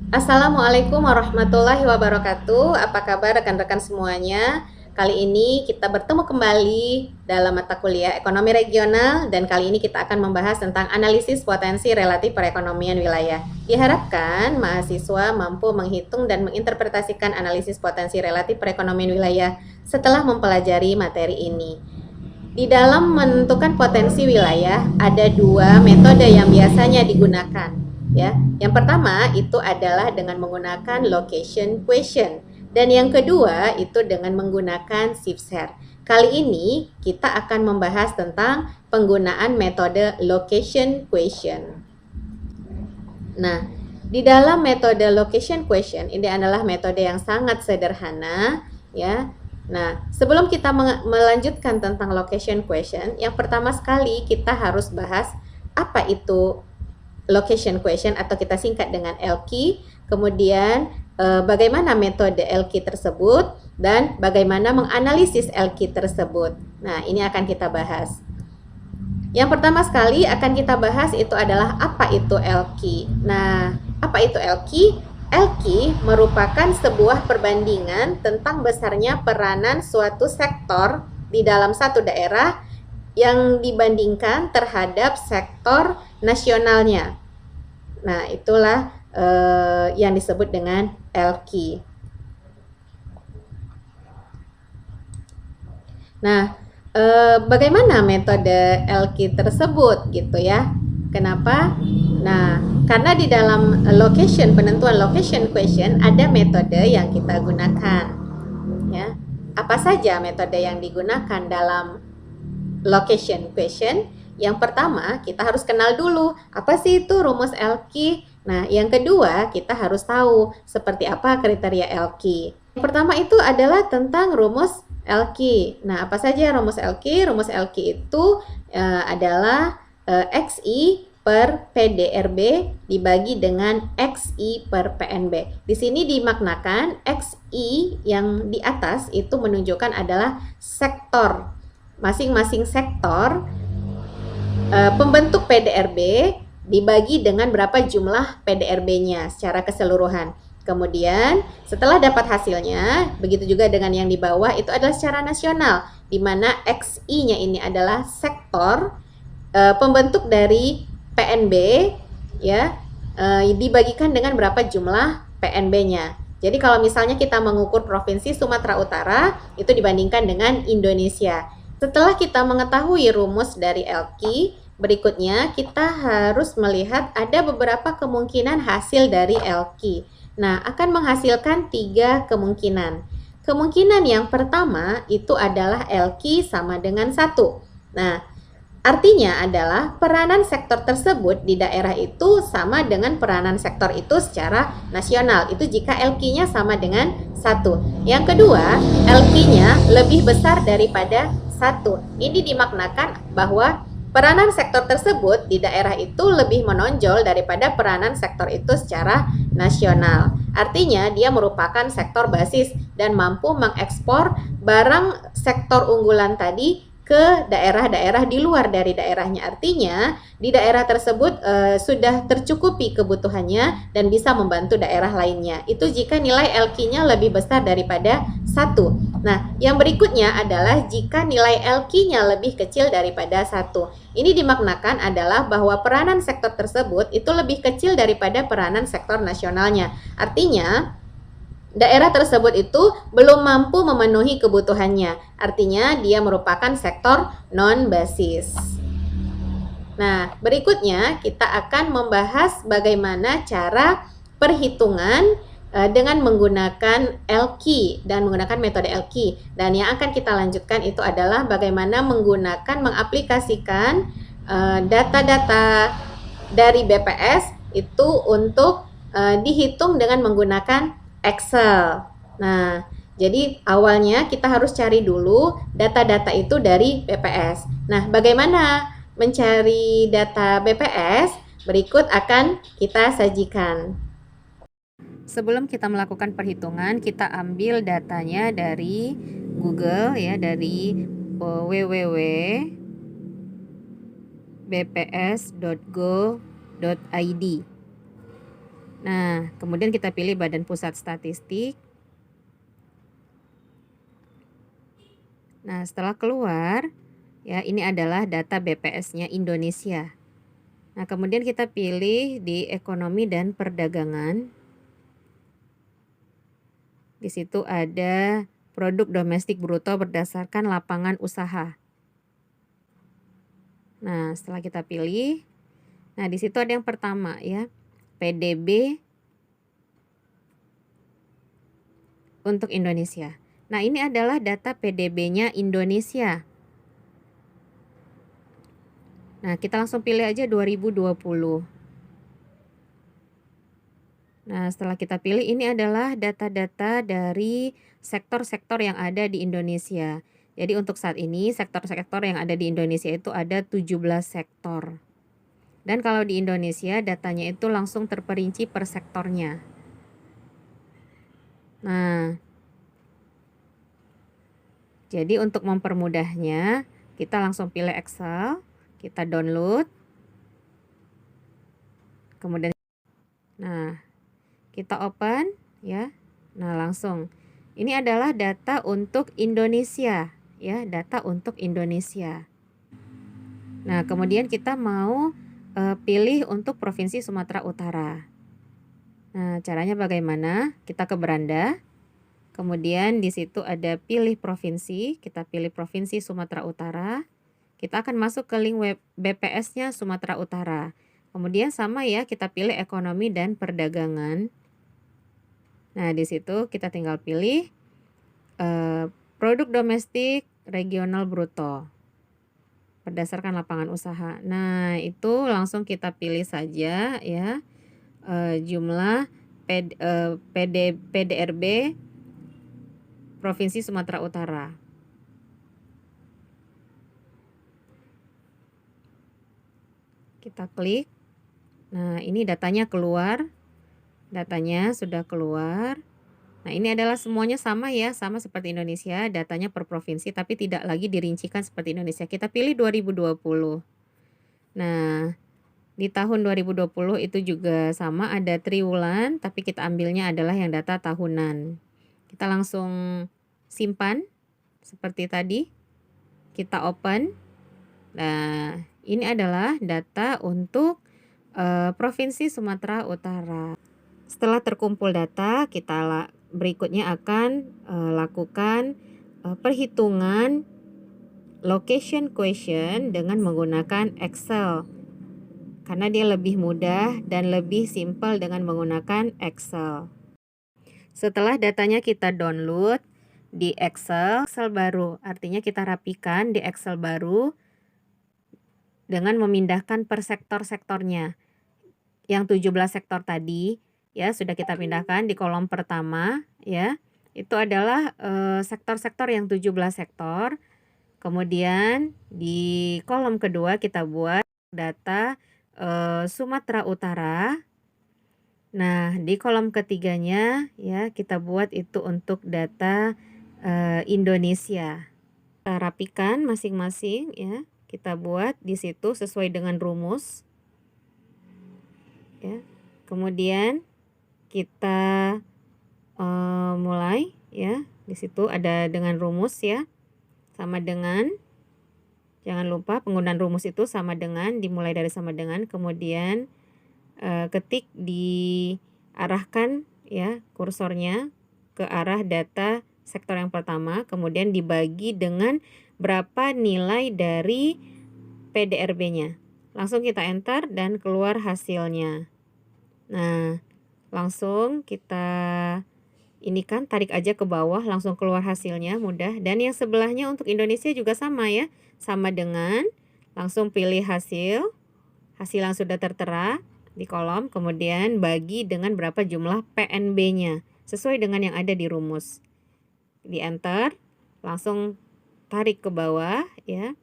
Assalamualaikum warahmatullahi wabarakatuh. Apa kabar rekan-rekan semuanya? Kali ini kita bertemu kembali dalam mata kuliah Ekonomi Regional dan kali ini kita akan membahas tentang analisis potensi relatif perekonomian wilayah. Diharapkan mahasiswa mampu menghitung dan menginterpretasikan analisis potensi relatif perekonomian wilayah setelah mempelajari materi ini. Di dalam menentukan potensi wilayah, ada dua metode yang biasanya digunakan. Ya, yang pertama itu adalah dengan menggunakan location question, dan yang kedua itu dengan menggunakan shift-share. Kali ini kita akan membahas tentang penggunaan metode location question. Nah, di dalam metode location question ini adalah metode yang sangat sederhana, ya. Nah, sebelum kita melanjutkan tentang location question, yang pertama sekali kita harus bahas apa itu location question atau kita singkat dengan LQ, kemudian bagaimana metode LQ tersebut dan bagaimana menganalisis LQ tersebut. Nah, ini akan kita bahas. Yang pertama sekali akan kita bahas itu adalah apa itu LQ. Nah, apa itu LQ? LQ merupakan sebuah perbandingan tentang besarnya peranan suatu sektor di dalam satu daerah yang dibandingkan terhadap sektor nasionalnya. Nah, itulah yang disebut dengan LQ. Nah, bagaimana metode LQ tersebut gitu ya? Kenapa? Nah, karena di dalam penentuan location question ada metode yang kita gunakan. Ya, apa saja metode yang digunakan dalam location question? Yang pertama, kita harus kenal dulu apa sih itu rumus LQ. Nah, yang kedua, kita harus tahu seperti apa kriteria LQ. Yang pertama itu adalah tentang rumus LQ. Nah, apa saja rumus LQ? Rumus LQ itu adalah XI per PDRB dibagi dengan XI per PNB. Di sini dimaknakan XI yang di atas itu menunjukkan adalah sektor. Masing-masing sektor pembentuk PDRB dibagi dengan berapa jumlah PDRB-nya secara keseluruhan. Kemudian setelah dapat hasilnya, begitu juga dengan yang di bawah itu adalah secara nasional, di mana XI-nya ini adalah sektor pembentuk dari PNB, ya, dibagikan dengan berapa jumlah PNB-nya. Jadi kalau misalnya kita mengukur Provinsi Sumatera Utara, itu dibandingkan dengan Indonesia. Setelah kita mengetahui rumus dari LQ, berikutnya kita harus melihat ada beberapa kemungkinan hasil dari LQ. Nah, akan menghasilkan 3 kemungkinan. Kemungkinan yang pertama itu adalah LQ sama dengan 1. Nah, artinya adalah peranan sektor tersebut di daerah itu sama dengan peranan sektor itu secara nasional. Itu jika LQ-nya sama dengan 1. Yang kedua, LQ-nya lebih besar daripada 1. Ini dimaknakan bahwa peranan sektor tersebut di daerah itu lebih menonjol daripada peranan sektor itu secara nasional. Artinya dia merupakan sektor basis dan mampu mengekspor barang sektor unggulan tadi ke daerah-daerah di luar dari daerahnya. Artinya di daerah tersebut sudah tercukupi kebutuhannya dan bisa membantu daerah lainnya. Itu jika nilai LQ-nya lebih besar daripada 1. Nah, yang berikutnya adalah jika nilai LQ-nya lebih kecil daripada 1. Ini dimaknakan adalah bahwa peranan sektor tersebut itu lebih kecil daripada peranan sektor nasionalnya. Artinya daerah tersebut itu belum mampu memenuhi kebutuhannya. Artinya dia merupakan sektor non-basis. Nah, berikutnya kita akan membahas bagaimana cara perhitungan dengan menggunakan LQ dan menggunakan metode LQ. Dan yang akan kita lanjutkan itu adalah bagaimana mengaplikasikan data-data dari BPS itu untuk dihitung dengan menggunakan Excel. Nah, jadi awalnya kita harus cari dulu data-data itu dari BPS. Nah, bagaimana mencari data BPS? Berikut akan kita sajikan. Sebelum kita melakukan perhitungan, kita ambil datanya dari Google ya, dari www.bps.go.id. Nah, kemudian kita pilih Badan Pusat Statistik. Nah, setelah keluar, ya ini adalah data BPS-nya Indonesia. Nah, kemudian kita pilih di ekonomi dan perdagangan. Di situ ada produk domestik bruto berdasarkan lapangan usaha. Nah, setelah kita pilih, nah di situ ada yang pertama ya, PDB untuk Indonesia. Nah, ini adalah data PDB-nya Indonesia. Nah, kita langsung pilih aja 2020. Nah, setelah kita pilih, ini adalah data-data dari sektor-sektor yang ada di Indonesia. Jadi untuk saat ini, sektor-sektor yang ada di Indonesia itu ada 17 sektor. Dan kalau di Indonesia, datanya itu langsung terperinci per sektornya. Nah, jadi untuk mempermudahnya, kita langsung pilih Excel, kita download. Kemudian, nah, kita open ya. Nah, langsung. Ini adalah data untuk Indonesia ya, data untuk Indonesia. Nah, kemudian kita mau pilih untuk Provinsi Sumatera Utara. Nah, caranya bagaimana? Kita ke beranda. Kemudian di situ ada pilih provinsi, kita pilih Provinsi Sumatera Utara. Kita akan masuk ke link web BPS-nya Sumatera Utara. Kemudian sama ya, kita pilih ekonomi dan perdagangan. Nah, di situ kita tinggal pilih produk domestik regional bruto berdasarkan lapangan usaha. Nah, itu langsung kita pilih saja ya jumlah PDRB Provinsi Sumatera Utara. Kita klik. Nah, ini datanya keluar. Datanya sudah keluar. Nah, ini adalah semuanya sama ya, sama seperti Indonesia, datanya per provinsi tapi tidak lagi dirincikan seperti Indonesia. Kita pilih 2020. Nah, di tahun 2020 itu juga sama, ada triwulan, tapi kita ambilnya adalah yang data tahunan. Kita langsung simpan seperti tadi. Kita open. Nah, ini adalah data untuk Provinsi Sumatera Utara. Setelah terkumpul data, kita berikutnya akan lakukan perhitungan location question dengan menggunakan Excel. Karena dia lebih mudah dan lebih simpel dengan menggunakan Excel. Setelah datanya kita download di Excel baru, artinya kita rapikan di Excel baru dengan memindahkan per sektor-sektornya. Yang 17 sektor tadi ya sudah kita pindahkan di kolom pertama ya. Itu adalah sektor-sektor yang 17 sektor. Kemudian di kolom kedua kita buat data Sumatera Utara. Nah, di kolom ketiganya ya kita buat itu untuk data Indonesia. Kita rapikan masing-masing ya. Kita buat di situ sesuai dengan rumus. Ya. Kemudian kita mulai ya. Di situ ada dengan rumus ya. Sama dengan, jangan lupa penggunaan rumus itu sama dengan, dimulai dari sama dengan, kemudian ketik diarahkan ya kursornya ke arah data sektor yang pertama, kemudian dibagi dengan berapa nilai dari PDRB-nya. Langsung kita enter dan keluar hasilnya. Nah, langsung kita ini kan tarik aja ke bawah, langsung keluar hasilnya, mudah. Dan yang sebelahnya untuk Indonesia juga sama ya, sama dengan, langsung pilih hasil yang sudah tertera di kolom, kemudian bagi dengan berapa jumlah PNB-nya, sesuai dengan yang ada di rumus. Di enter, langsung tarik ke bawah ya.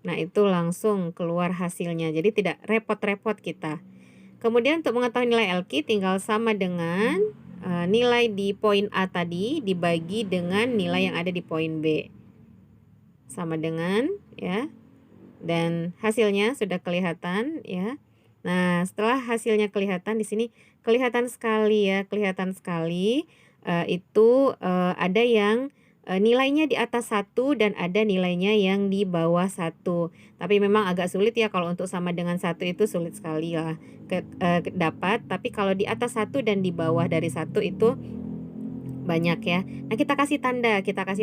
Nah, itu langsung keluar hasilnya, jadi tidak repot-repot kita. Kemudian untuk mengetahui nilai LQ tinggal sama dengan nilai di poin A tadi dibagi dengan nilai yang ada di poin B. Sama dengan ya. Dan hasilnya sudah kelihatan ya. Nah, setelah hasilnya kelihatan di sini kelihatan sekali ya, kelihatan sekali ada yang nilainya di atas 1 dan ada nilainya yang di bawah 1. Tapi memang agak sulit ya kalau untuk sama dengan 1 itu sulit sekali lah dapat, tapi kalau di atas 1 dan di bawah dari 1 itu banyak ya. Nah, kita kasih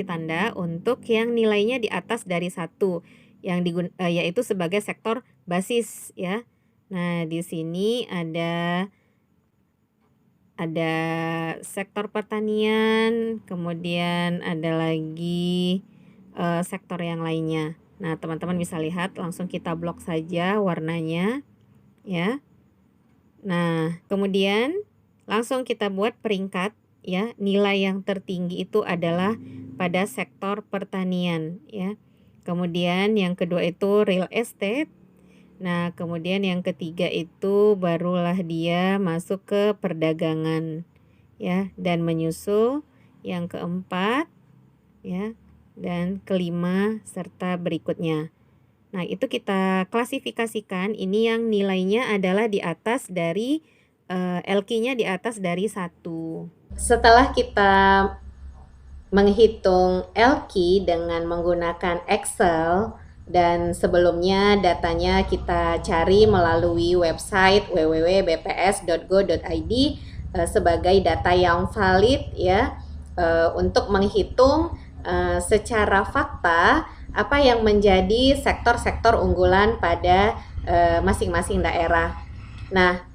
tanda untuk yang nilainya di atas dari 1 yang yaitu sebagai sektor basis ya. Nah, di sini ada sektor pertanian, kemudian ada lagi sektor yang lainnya. Nah, teman-teman bisa lihat, langsung kita blok saja warnanya ya. Nah, kemudian langsung kita buat peringkat ya. Nilai yang tertinggi itu adalah pada sektor pertanian ya. Kemudian yang kedua itu real estate. Nah, kemudian yang ketiga itu barulah dia masuk ke perdagangan ya, dan menyusul yang keempat ya, dan kelima serta berikutnya. Nah, itu kita klasifikasikan, ini yang nilainya adalah di atas dari LQ-nya di atas dari 1. Setelah kita menghitung LQ dengan menggunakan Excel, dan sebelumnya datanya kita cari melalui website www.bps.go.id sebagai data yang valid ya, untuk menghitung secara fakta apa yang menjadi sektor-sektor unggulan pada masing-masing daerah. Nah,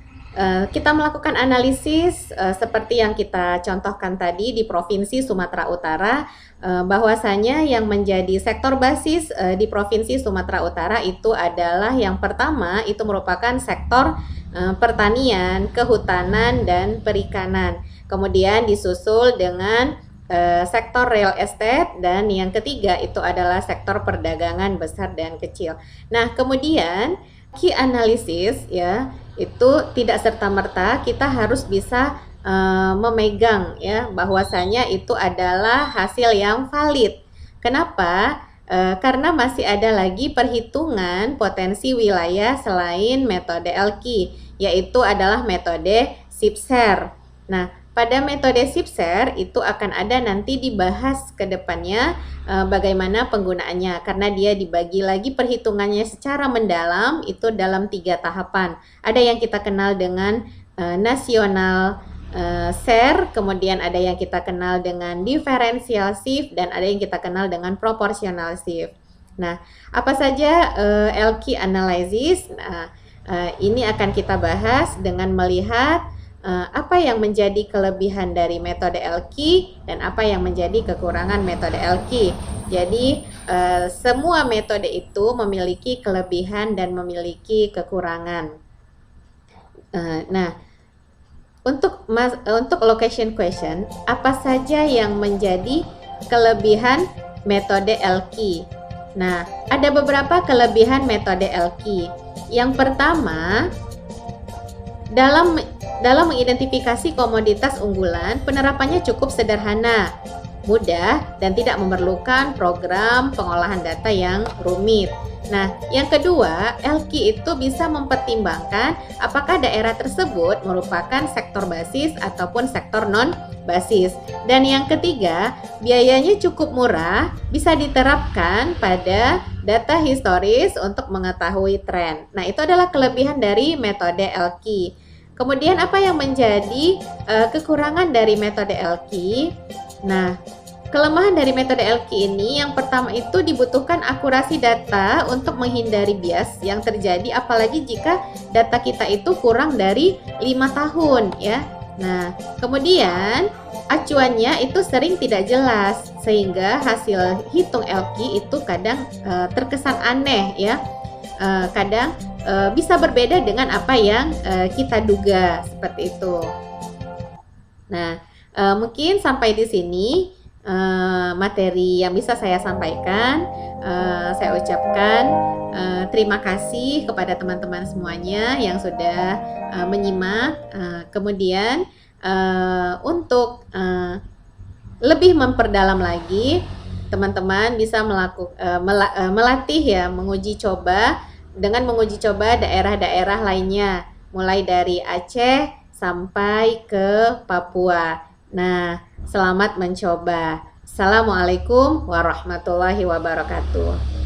kita melakukan analisis seperti yang kita contohkan tadi di Provinsi Sumatera Utara, bahwasanya yang menjadi sektor basis di Provinsi Sumatera Utara itu adalah yang pertama itu merupakan sektor pertanian, kehutanan, dan perikanan. Kemudian disusul dengan sektor real estate, dan yang ketiga itu adalah sektor perdagangan besar dan kecil. Nah, kemudian key analysis ya, itu tidak serta-merta kita harus bisa memegang ya bahwasanya itu adalah hasil yang valid. Kenapa? Karena masih ada lagi perhitungan potensi wilayah selain metode LQ, yaitu adalah metode SIPSER. Nah, pada metode SIPSER itu akan ada nanti dibahas ke depannya bagaimana penggunaannya, karena dia dibagi lagi perhitungannya secara mendalam itu dalam 3 tahapan. Ada yang kita kenal dengan nasional SER, kemudian ada yang kita kenal dengan diferensial shift, dan ada yang kita kenal dengan proportional shift. Nah, apa saja LQ analysis? Nah, ini akan kita bahas dengan melihat apa yang menjadi kelebihan dari metode LQ dan apa yang menjadi kekurangan metode LQ. Jadi semua metode itu memiliki kelebihan dan memiliki kekurangan. Nah, untuk location question, apa saja yang menjadi kelebihan metode LQ? Nah, ada beberapa kelebihan metode LQ. Yang pertama, dalam mengidentifikasi komoditas unggulan, penerapannya cukup sederhana, mudah, dan tidak memerlukan program pengolahan data yang rumit. Nah, yang kedua, LQ itu bisa mempertimbangkan apakah daerah tersebut merupakan sektor basis ataupun sektor non-basis. Dan yang ketiga, biayanya cukup murah, bisa diterapkan pada data historis untuk mengetahui tren. Nah, itu adalah kelebihan dari metode LQ. Kemudian apa yang menjadi kekurangan dari metode LQ? Nah, kelemahan dari metode LQ ini yang pertama itu dibutuhkan akurasi data untuk menghindari bias yang terjadi, apalagi jika data kita itu kurang dari 5 tahun ya. Nah, kemudian acuannya itu sering tidak jelas sehingga hasil hitung LQ itu kadang terkesan aneh ya. Kadang bisa berbeda dengan apa yang kita duga, seperti itu. Nah, mungkin sampai di sini materi yang bisa saya sampaikan. Saya ucapkan terima kasih kepada teman-teman semuanya yang sudah menyimak. Kemudian untuk lebih memperdalam lagi, teman-teman bisa melatih ya, menguji coba dengan menguji coba daerah-daerah lainnya, mulai dari Aceh sampai ke Papua. Nah, selamat mencoba. Assalamualaikum warahmatullahi wabarakatuh.